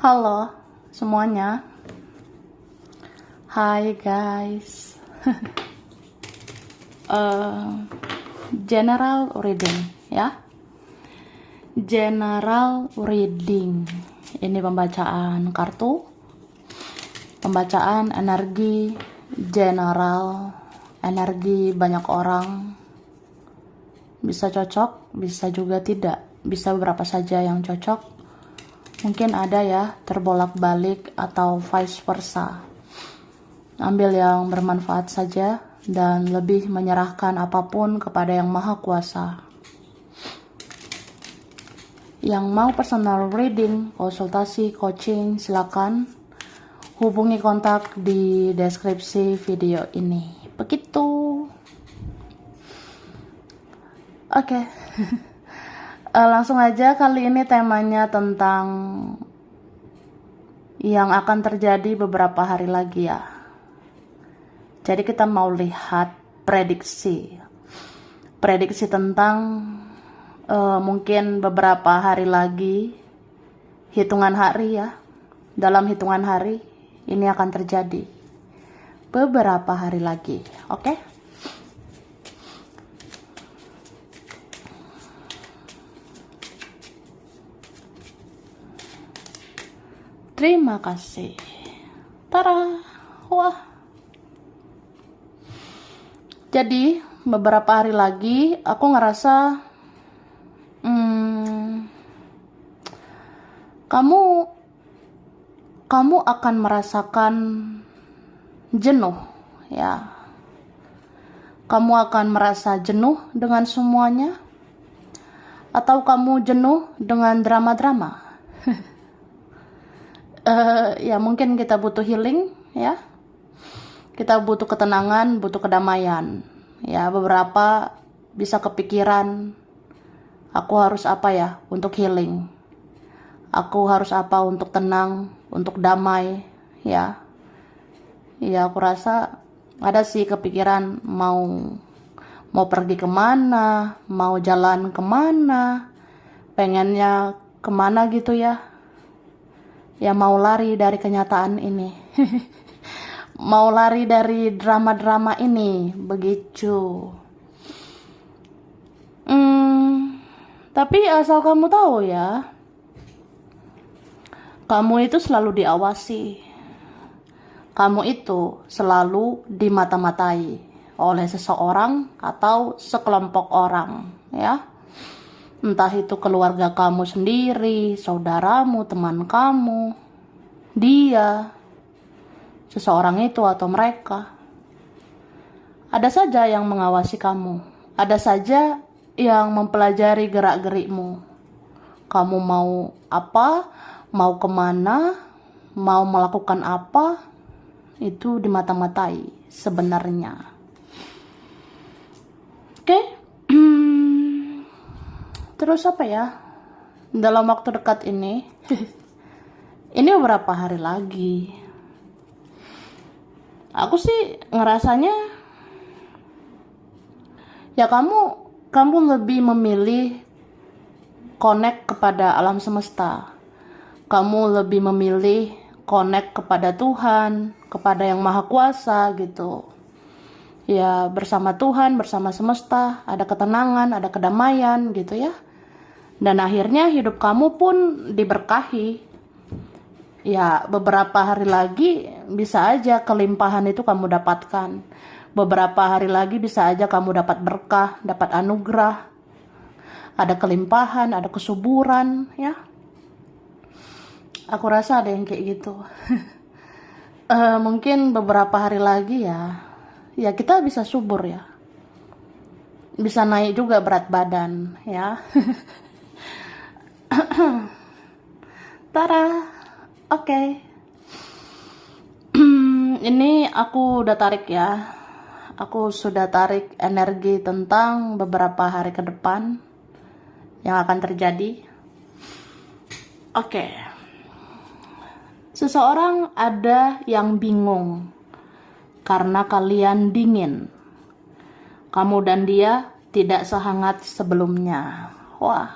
Halo semuanya. Hai guys. General reading ya. General reading. Ini pembacaan kartu. Pembacaan energi general, energi banyak orang. Bisa cocok, bisa juga tidak. Bisa beberapa saja yang cocok. Mungkin ada ya terbolak-balik atau vice versa. Ambil yang bermanfaat saja dan lebih menyerahkan apapun kepada Yang Maha Kuasa. Yang mau personal reading, konsultasi, coaching, silakan hubungi kontak di deskripsi video ini. Begitu. Oke. Langsung aja, kali ini temanya tentang yang akan terjadi beberapa hari lagi ya. Jadi kita mau lihat prediksi tentang mungkin beberapa hari lagi, hitungan hari ya. Dalam hitungan hari ini akan terjadi beberapa hari lagi, oke? Terima kasih. Tara. Wah. Jadi beberapa hari lagi aku ngerasa kamu akan merasakan jenuh ya. Kamu akan merasa jenuh dengan semuanya, atau kamu jenuh dengan drama-drama. Ya mungkin kita butuh healing ya. Kita butuh ketenangan, butuh kedamaian. Ya, beberapa bisa kepikiran, aku harus apa ya untuk healing. Aku harus apa untuk tenang, untuk damai, ya. Ya, aku rasa ada sih kepikiran mau pergi kemana, mau jalan kemana, pengennya kemana gitu ya. Ya mau lari dari kenyataan ini. Mau lari dari drama-drama ini, begitu. Tapi asal kamu tahu ya, kamu itu selalu diawasi. Kamu itu selalu dimata-matai oleh seseorang atau sekelompok orang, ya. Entah itu keluarga kamu sendiri, saudaramu, teman kamu, dia, seseorang itu atau mereka. Ada saja yang mengawasi kamu. Ada saja yang mempelajari gerak-gerikmu. Kamu mau apa, mau kemana, mau melakukan apa, itu dimata-matai sebenarnya. Oke? Terus apa ya? Dalam waktu dekat ini, ini beberapa hari lagi. Aku sih ngerasanya, ya kamu lebih memilih connect kepada alam semesta. Kamu lebih memilih connect kepada Tuhan, kepada Yang Maha Kuasa gitu. Ya bersama Tuhan, bersama semesta, ada ketenangan, ada kedamaian gitu ya. Dan akhirnya hidup kamu pun diberkahi. Ya beberapa hari lagi bisa aja kelimpahan itu kamu dapatkan. Beberapa hari lagi bisa aja kamu dapat berkah, dapat anugerah. Ada kelimpahan, ada kesuburan ya. Aku rasa ada yang kayak gitu. Mungkin beberapa hari lagi ya kita bisa subur ya. Bisa naik juga berat badan ya. Tara. Oke. Ini aku udah tarik ya. Aku sudah tarik energi tentang beberapa hari ke depan yang akan terjadi. Oke. Seseorang ada yang bingung karena kalian dingin. Kamu dan dia tidak sehangat sebelumnya. Wah.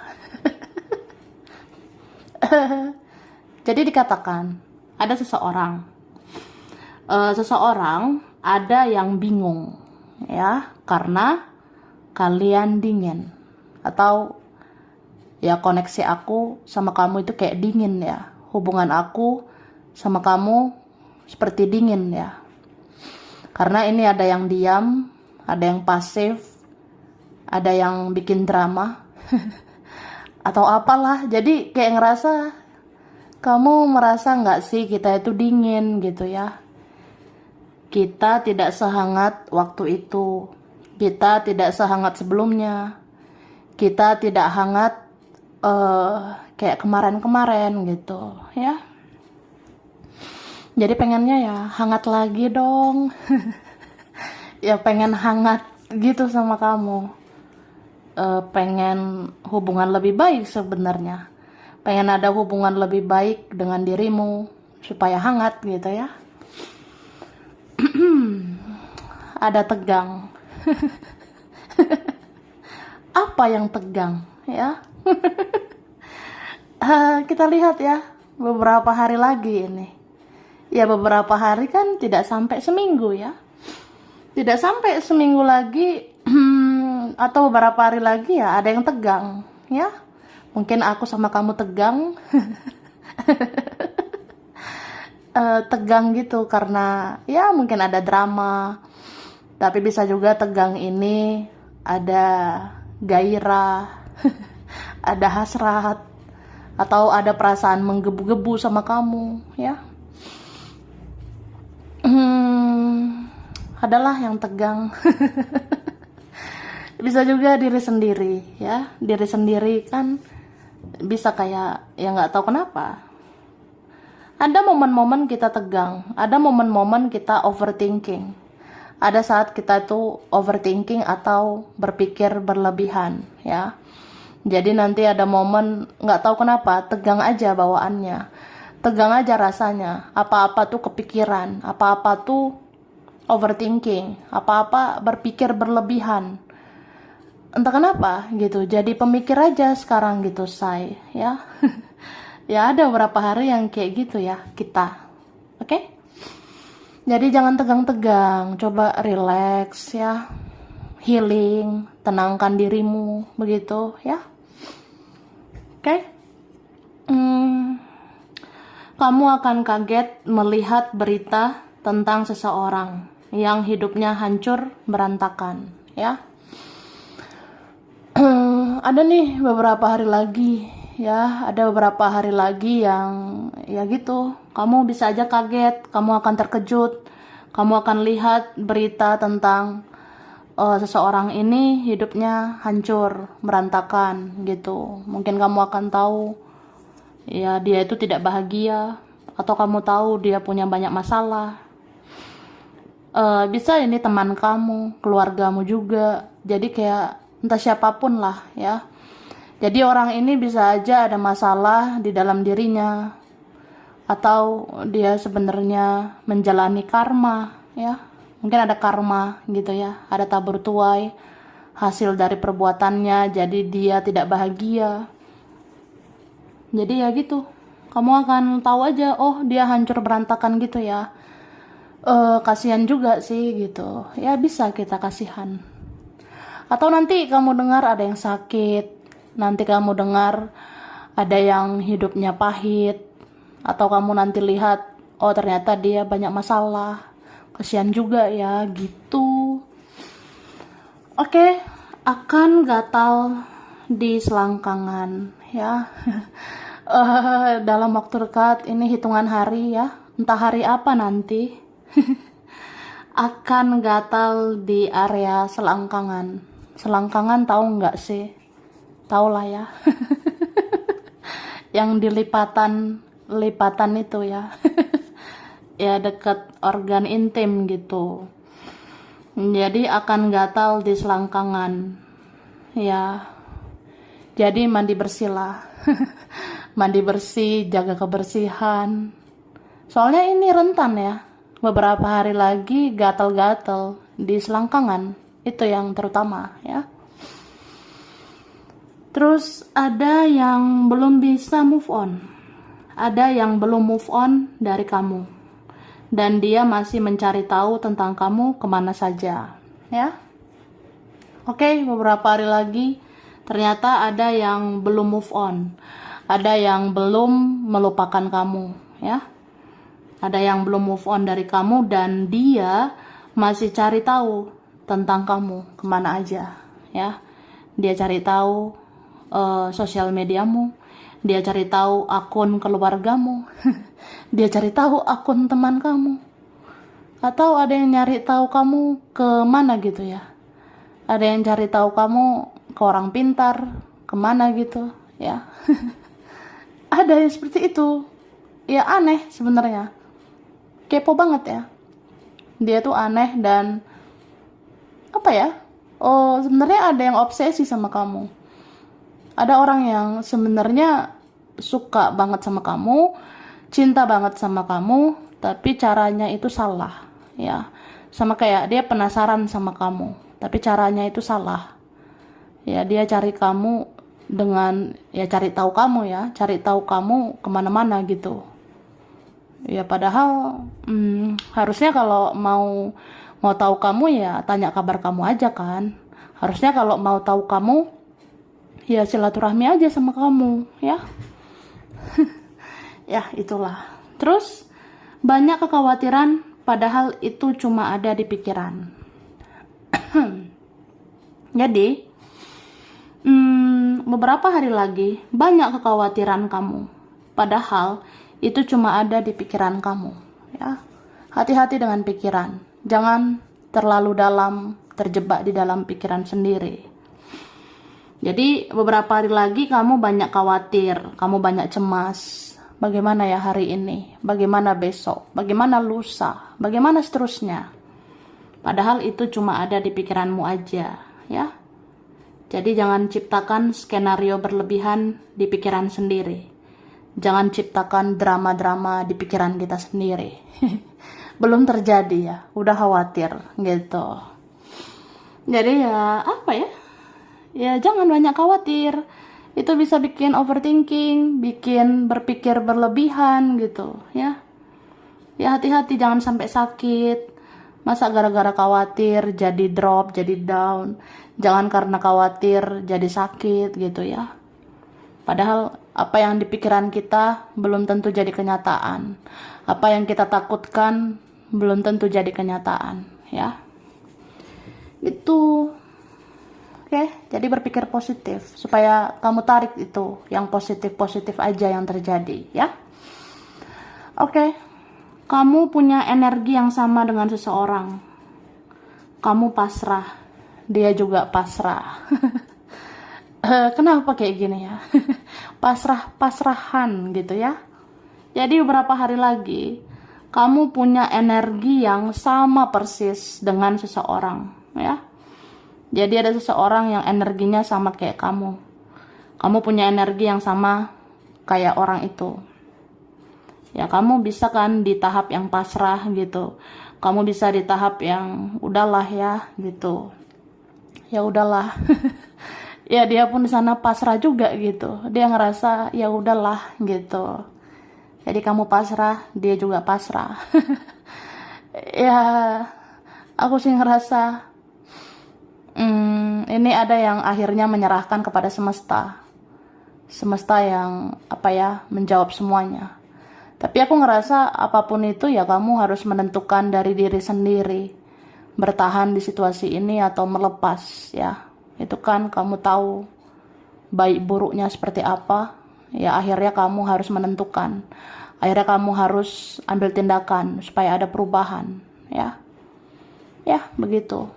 Jadi dikatakan ada seseorang ada yang bingung ya karena kalian dingin, atau ya koneksi aku sama kamu itu kayak dingin ya, hubungan aku sama kamu seperti dingin ya, karena ini ada yang diam, ada yang pasif, ada yang bikin drama atau apalah. Jadi kayak ngerasa, kamu merasa nggak sih kita itu dingin gitu ya. Kita tidak sehangat waktu itu, kita tidak sehangat sebelumnya, kita tidak hangat kayak kemarin-kemarin gitu ya. Jadi pengennya ya hangat lagi dong. Ya pengen hangat gitu sama kamu. Pengen hubungan lebih baik sebenarnya. Pengen ada hubungan lebih baik dengan dirimu supaya hangat gitu ya. Ada tegang. Apa yang tegang ya? Kita lihat ya, beberapa hari lagi ini. Ya beberapa hari kan tidak sampai seminggu ya. Tidak sampai seminggu lagi atau beberapa hari lagi ya ada yang tegang ya. Mungkin aku sama kamu tegang. Tegang gitu karena ya mungkin ada drama, tapi bisa juga tegang ini ada gairah, ada hasrat, atau ada perasaan menggebu-gebu sama kamu ya. Adalah yang tegang. Bisa juga diri sendiri ya, diri sendiri kan bisa kayak ya nggak tahu kenapa. Ada momen-momen kita tegang, ada momen-momen kita overthinking. Ada saat kita tuh overthinking atau berpikir berlebihan ya. Jadi nanti ada momen nggak tahu kenapa tegang aja bawaannya, tegang aja rasanya. Apa-apa tuh kepikiran, apa-apa tuh overthinking, apa-apa berpikir berlebihan. Entah kenapa gitu. Jadi pemikir aja sekarang gitu say ya. Ya ada beberapa hari yang kayak gitu ya kita. Oke? Jadi jangan tegang-tegang, coba relax ya. Healing, tenangkan dirimu begitu ya. Oke? Kamu akan kaget melihat berita tentang seseorang yang hidupnya hancur berantakan ya. Ada nih beberapa hari lagi ya, ada beberapa hari lagi yang ya gitu, kamu bisa aja kaget, kamu akan terkejut, kamu akan lihat berita tentang seseorang ini hidupnya hancur berantakan gitu. Mungkin kamu akan tahu ya dia itu tidak bahagia, atau kamu tahu dia punya banyak masalah. Bisa ini teman kamu, keluargamu juga, jadi kayak entah siapapun lah ya. Jadi orang ini bisa aja ada masalah di dalam dirinya, atau dia sebenarnya menjalani karma ya. Mungkin ada karma gitu ya, ada tabur tuai hasil dari perbuatannya, jadi dia tidak bahagia. Jadi ya gitu, kamu akan tahu aja, oh dia hancur berantakan gitu ya. Kasihan juga sih gitu ya, bisa kita kasihan. Atau nanti kamu dengar ada yang sakit, nanti kamu dengar ada yang hidupnya pahit, atau kamu nanti lihat oh ternyata dia banyak masalah, kasihan juga ya gitu. Oke, akan gatal di selangkangan ya. Dalam waktu dekat ini hitungan hari ya, entah hari apa nanti. Akan gatal di area selangkangan. Selangkangan tahu nggak sih? Tahu lah ya. Yang di lipatan itu ya. Ya dekat organ intim gitu. Jadi akan gatal di selangkangan. Ya. Jadi mandi bersih lah. Mandi bersih, jaga kebersihan. Soalnya ini rentan ya. Beberapa hari lagi gatal-gatal di selangkangan. Itu yang terutama ya. Terus ada yang belum bisa move on. ada yang belum move on dari kamu, dan dia masih mencari tahu tentang kamu kemana saja, ya. Oke, beberapa hari lagi ternyata ada yang belum move on, ada yang belum melupakan kamu, ya. Ada yang belum move on dari kamu dan dia masih cari tahu tentang kamu kemana aja, ya. Dia cari tahu sosial mediamu, dia cari tahu akun keluargamu, dia cari tahu akun teman kamu, atau ada yang nyari tahu kamu ke mana gitu ya. Ada yang cari tahu kamu ke orang pintar, kemana gitu ya. Ada yang seperti itu. Ya aneh sebenarnya. Kepo banget ya. Dia tuh aneh dan apa ya? Oh, sebenarnya ada yang obsesi sama kamu. Ada orang yang sebenarnya suka banget sama kamu, cinta banget sama kamu, tapi caranya itu salah, ya. Sama kayak dia penasaran sama kamu, tapi caranya itu salah. Ya, dia cari kamu dengan, ya cari tahu kamu ya, cari tahu kamu kemana-mana gitu. Ya padahal harusnya kalau mau tahu kamu ya tanya kabar kamu aja kan. Harusnya kalau mau tahu kamu ya silaturahmi aja sama kamu, ya. Ya itulah. Terus banyak kekhawatiran padahal itu cuma ada di pikiran. Jadi beberapa hari lagi banyak kekhawatiran kamu padahal itu cuma ada di pikiran kamu, ya. Hati-hati dengan pikiran, jangan terlalu dalam, terjebak di dalam pikiran sendiri. Jadi beberapa hari lagi kamu banyak khawatir, kamu banyak cemas. Bagaimana ya hari ini, bagaimana besok, bagaimana lusa, bagaimana seterusnya. Padahal itu cuma ada di pikiranmu aja, ya. Jadi jangan ciptakan skenario berlebihan di pikiran sendiri. Jangan ciptakan drama-drama di pikiran kita sendiri. Belum terjadi ya, udah khawatir gitu. Jadi ya apa ya? Ya jangan banyak khawatir. Itu bisa bikin overthinking, bikin berpikir berlebihan gitu, ya. Ya hati-hati jangan sampai sakit. Masa gara-gara khawatir jadi drop, jadi down. Jangan karena khawatir jadi sakit gitu ya. Padahal apa yang di pikiran kita belum tentu jadi kenyataan. Apa yang kita takutkan belum tentu jadi kenyataan, ya. Itu. Oke, jadi berpikir positif supaya kamu tarik itu yang positif-positif aja yang terjadi, ya. Oke. Kamu punya energi yang sama dengan seseorang. Kamu pasrah, dia juga pasrah. Kenapa kayak gini ya? Pasrah-pasrahan gitu ya. Jadi beberapa hari lagi kamu punya energi yang sama persis dengan seseorang, ya. Jadi ada seseorang yang energinya sama kayak kamu. Kamu punya energi yang sama kayak orang itu. Ya kamu bisa kan di tahap yang pasrah gitu. Kamu bisa di tahap yang udahlah ya gitu. Ya udahlah. Ya dia pun di sana pasrah juga gitu. Dia ngerasa ya udahlah gitu. Jadi kamu pasrah, dia juga pasrah. Ya aku sih ngerasa ini ada yang akhirnya menyerahkan kepada semesta. Semesta yang apa ya, menjawab semuanya. Tapi aku ngerasa apapun itu ya kamu harus menentukan dari diri sendiri. Bertahan di situasi ini atau melepas, ya. Itu kan kamu tahu baik buruknya seperti apa. Ya akhirnya kamu harus menentukan. Akhirnya kamu harus ambil tindakan supaya ada perubahan, ya. Ya, begitu.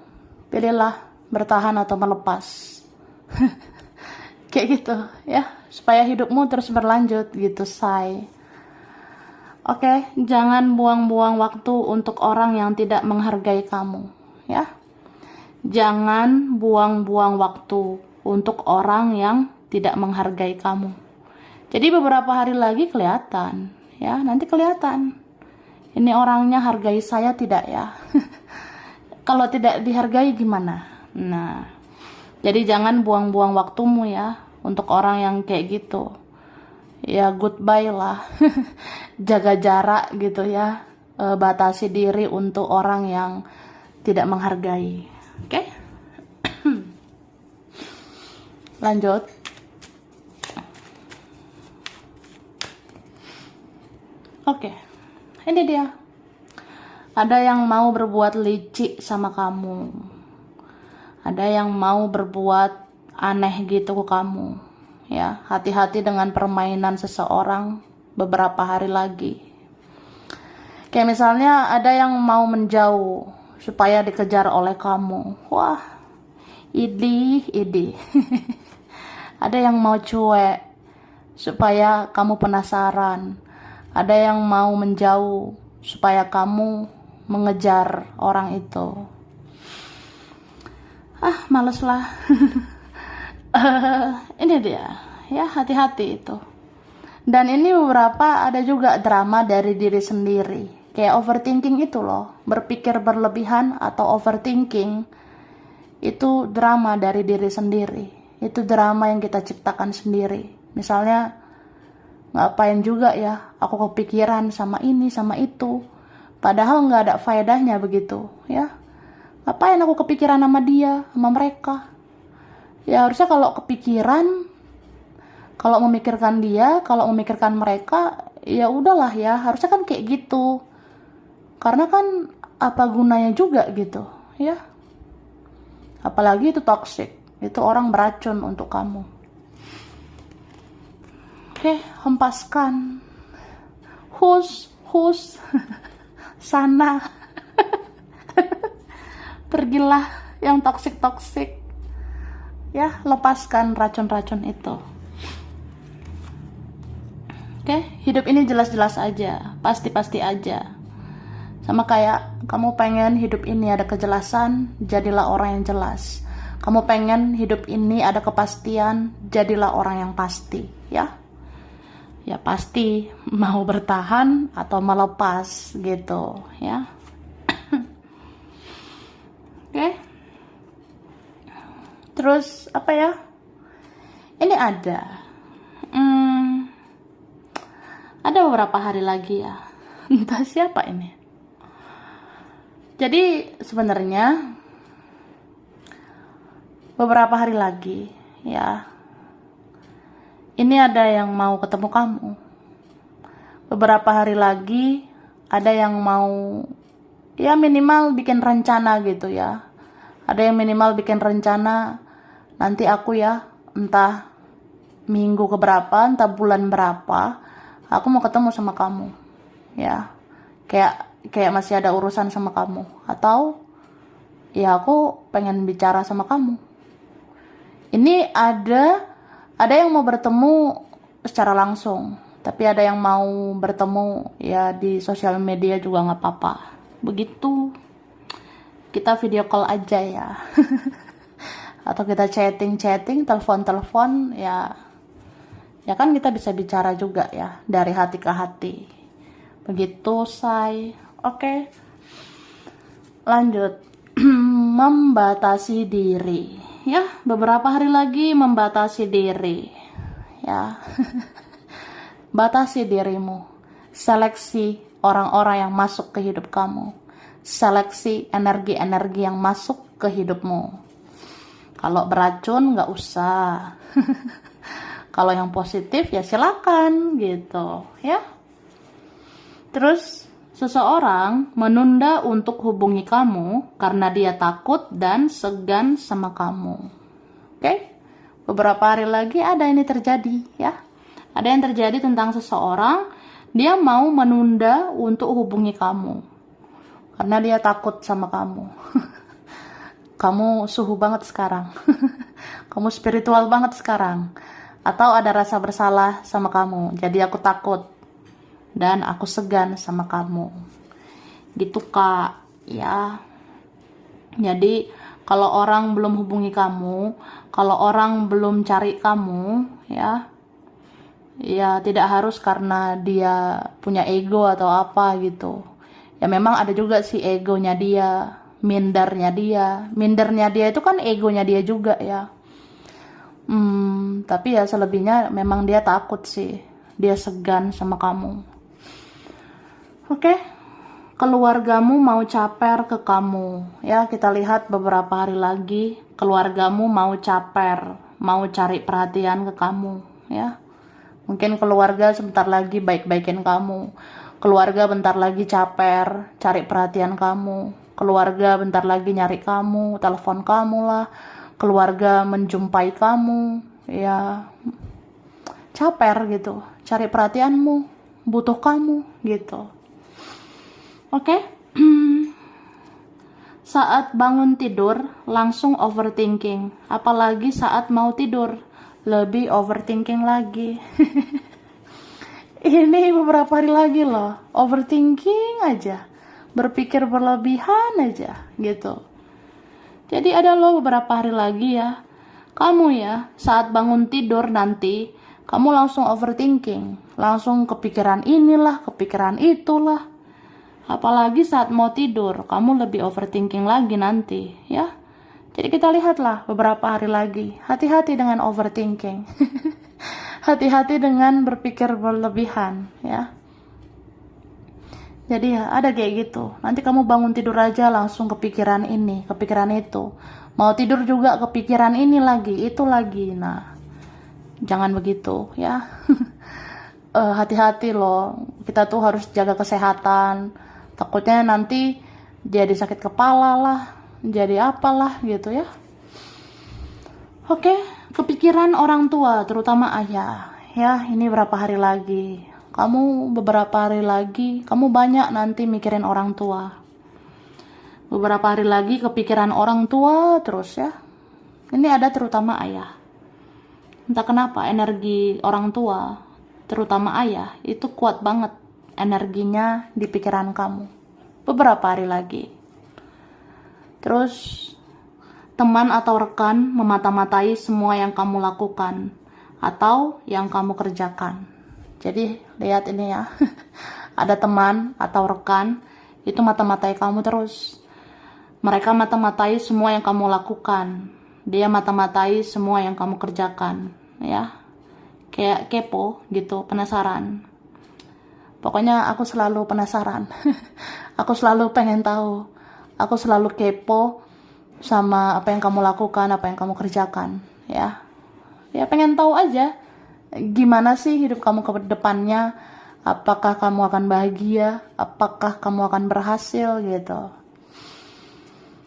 Pilihlah bertahan atau melepas. Kayak gitu, ya. Supaya hidupmu terus berlanjut gitu, say. Oke, jangan buang-buang waktu untuk orang yang tidak menghargai kamu, ya. Jangan buang-buang waktu untuk orang yang tidak menghargai kamu. Jadi beberapa hari lagi kelihatan, ya, nanti kelihatan. Ini orangnya hargai saya tidak ya? Kalau tidak dihargai gimana? Nah, jadi jangan buang-buang waktumu ya untuk orang yang kayak gitu. ya goodbye lah. Jaga jarak gitu ya. Batasi diri untuk orang yang tidak menghargai. Oke? Lanjut. Oke. Ini dia. Ada yang mau berbuat licik sama kamu. Ada yang mau berbuat aneh gitu ke kamu. Ya, hati-hati dengan permainan seseorang beberapa hari lagi. Kayak misalnya ada yang mau menjauh supaya dikejar oleh kamu. Wah, idi. Ada yang mau cuek supaya kamu penasaran. Ada yang mau menjauh supaya kamu mengejar orang itu. Males lah. Ini dia, ya, hati-hati itu. Dan ini beberapa ada juga drama dari diri sendiri. Kayak overthinking itu loh, berpikir berlebihan atau overthinking. Itu drama dari diri sendiri. Itu drama yang kita ciptakan sendiri. Misalnya, ngapain juga ya aku kepikiran sama ini, sama itu. Padahal nggak ada faedahnya begitu, ya. Ngapain aku kepikiran sama dia, sama mereka. Ya harusnya kalau kepikiran, kalau memikirkan dia, kalau memikirkan mereka, ya udahlah ya, harusnya kan kayak gitu. Karena kan apa gunanya juga gitu, ya. Apalagi itu toxic, itu orang beracun untuk kamu. Oke, hempaskan. Hus, sana. Pergilah yang toxic. Ya, lepaskan racun-racun itu. Oke, hidup ini jelas-jelas aja, pasti-pasti aja. Sama kayak kamu pengen hidup ini ada kejelasan, jadilah orang yang jelas. Kamu pengen hidup ini ada kepastian, jadilah orang yang pasti, ya. Ya pasti mau bertahan atau melepas gitu, ya. Oke. Terus apa ya? Ini ada beberapa hari lagi ya. Entah siapa ini. Jadi sebenarnya beberapa hari lagi ya. Ini ada yang mau ketemu kamu. Beberapa hari lagi ada yang mau ya minimal bikin rencana gitu ya. Ada yang minimal bikin rencana nanti aku ya entah minggu keberapa, entah bulan berapa aku mau ketemu sama kamu. Ya. Kayak masih ada urusan sama kamu atau ya aku pengen bicara sama kamu. Ini ada yang mau bertemu secara langsung, tapi ada yang mau bertemu ya di sosial media juga nggak apa-apa. Begitu, kita video call aja ya. Atau kita chatting, telepon, ya kan kita bisa bicara juga ya, dari hati ke hati. Begitu, say. Oke. Lanjut. Membatasi diri. Ya, beberapa hari lagi membatasi diri. Ya. Batasi dirimu. Seleksi orang-orang yang masuk ke hidup kamu. Seleksi energi-energi yang masuk ke hidupmu. Kalau beracun nggak usah. Kalau yang positif ya silakan gitu, ya. Terus seseorang menunda untuk hubungi kamu karena dia takut dan segan sama kamu. Oke? Beberapa hari lagi ada ini terjadi, ya. Ada yang terjadi tentang seseorang, dia mau menunda untuk hubungi kamu. Karena dia takut sama kamu. Kamu suhu banget sekarang. Kamu spiritual banget sekarang. Atau ada rasa bersalah sama kamu. Jadi aku takut. Dan aku segan sama kamu. Gitu Kak, ya. Jadi kalau orang belum hubungi kamu, kalau orang belum cari kamu, ya tidak harus karena dia punya ego atau apa gitu. Ya memang ada juga sih egonya dia, mindernya dia itu kan egonya dia juga ya. Tapi ya selebihnya memang dia takut sih. dia segan sama kamu. Oke, keluargamu mau caper ke kamu. Ya, kita lihat beberapa hari lagi keluargamu mau caper, mau cari perhatian ke kamu, ya. Mungkin keluarga sebentar lagi baik-baikin kamu. Keluarga bentar lagi caper, cari perhatian kamu. Keluarga bentar lagi nyari kamu, telepon kamu lah. Keluarga menjumpai kamu, ya. Caper gitu, cari perhatianmu, butuh kamu gitu. Oke? Saat bangun tidur, langsung overthinking. Apalagi saat mau tidur, lebih overthinking lagi. Ini beberapa hari lagi loh, overthinking aja. Berpikir berlebihan aja, gitu. Jadi ada loh beberapa hari lagi ya, kamu ya, saat bangun tidur nanti, kamu langsung overthinking. Langsung kepikiran inilah, kepikiran itulah. Apalagi saat mau tidur, kamu lebih overthinking lagi nanti, ya. Jadi kita lihatlah beberapa hari lagi. Hati-hati dengan overthinking. Hati-hati dengan berpikir berlebihan, ya. Jadi ya, ada kayak gitu. Nanti kamu bangun tidur aja langsung kepikiran ini, kepikiran itu. Mau tidur juga kepikiran ini lagi, itu lagi. Nah, jangan begitu, ya. Hati-hati loh. Kita tuh harus jaga kesehatan. Takutnya nanti jadi sakit kepala lah, jadi apalah gitu ya. Oke, kepikiran orang tua, terutama ayah. Ya, ini berapa hari lagi. Kamu beberapa hari lagi, kamu banyak nanti mikirin orang tua. Beberapa hari lagi kepikiran orang tua terus ya. Ini ada terutama ayah. Entah kenapa energi orang tua, terutama ayah, itu kuat banget energinya di pikiran kamu beberapa hari lagi. Terus teman atau rekan memata-matai semua yang kamu lakukan atau yang kamu kerjakan. Jadi lihat ini ya. Ada teman atau rekan itu mata-matai kamu terus. Mereka mata-matai semua yang kamu lakukan. Dia mata-matai semua yang kamu kerjakan, ya. Kayak kepo gitu, penasaran. Pokoknya aku selalu penasaran. Aku selalu pengen tahu. Aku selalu kepo sama apa yang kamu lakukan, apa yang kamu kerjakan, ya. Ya pengen tahu aja gimana sih hidup kamu ke depannya. Apakah kamu akan bahagia? Apakah kamu akan berhasil gitu.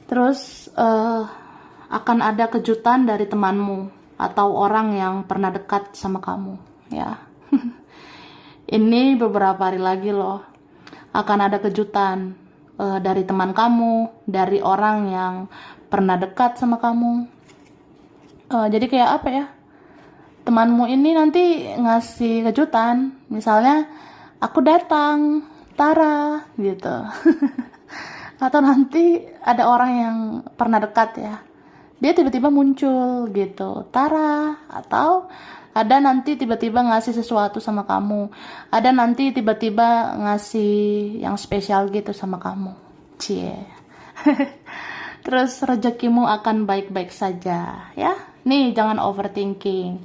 Terus akan ada kejutan dari temanmu atau orang yang pernah dekat sama kamu, ya. Ini beberapa hari lagi loh, akan ada kejutan dari teman kamu, dari orang yang pernah dekat sama kamu. Jadi kayak apa ya, temanmu ini nanti ngasih kejutan, misalnya aku datang, Tara gitu. Atau nanti ada orang yang pernah dekat ya, dia tiba-tiba muncul gitu, Tara. Atau ada nanti tiba-tiba ngasih sesuatu sama kamu. Ada nanti tiba-tiba ngasih yang spesial gitu sama kamu. Cie. Terus rezekimu akan baik-baik saja, ya. Nih, jangan overthinking.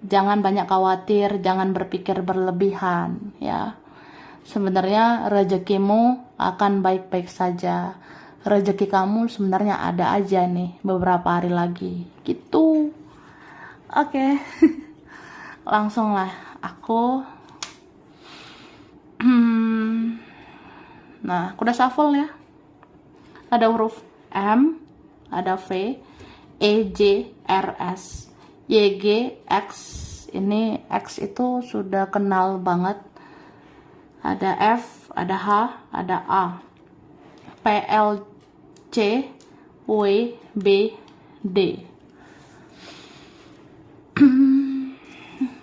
Jangan banyak khawatir, jangan berpikir berlebihan, ya. Sebenarnya rezekimu akan baik-baik saja. Rezeki kamu sebenarnya ada aja nih beberapa hari lagi. Gitu. Oke. Langsung lah aku nah, aku udah shuffle ya. Ada huruf M, ada V, E, J, R, S, Y, G, X. Ini X itu sudah kenal banget. Ada F, ada H, ada A, P, L, C, W, B, D.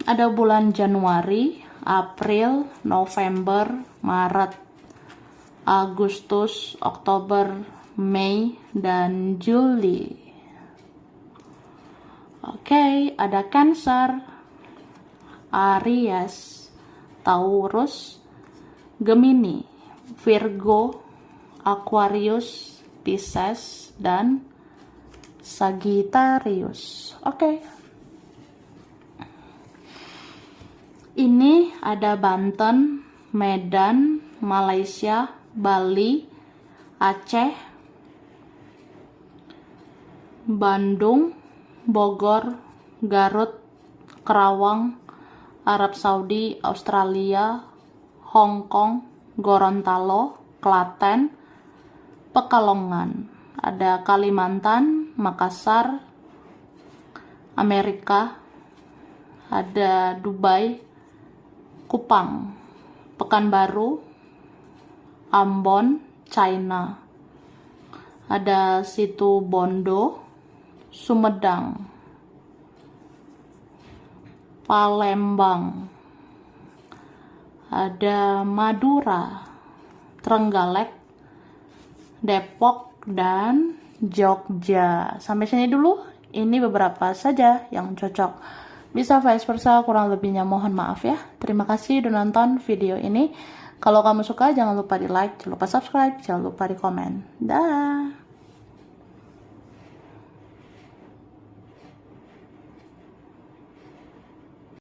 Ada bulan Januari, April, November, Maret, Agustus, Oktober, Mei, dan Juli. Oke, ada Cancer, Aries, Taurus, Gemini, Virgo, Aquarius, Pisces, dan Sagittarius. Oke. Ini ada Banten, Medan, Malaysia, Bali, Aceh, Bandung, Bogor, Garut, Kerawang, Arab Saudi, Australia, Hong Kong, Gorontalo, Klaten, Pekalongan. Ada Kalimantan, Makassar, Amerika, ada Dubai, Kupang, Pekanbaru, Ambon, China. Ada Situ Bondo, Sumedang, Palembang, ada Madura, Trenggalek, Depok, dan Jogja. Sampai sini dulu, ini beberapa saja yang cocok. Bisa vice versa, kurang lebihnya mohon maaf ya. Terima kasih udah nonton video ini. Kalau kamu suka, jangan lupa di like, jangan lupa subscribe, jangan lupa di komen. Dah.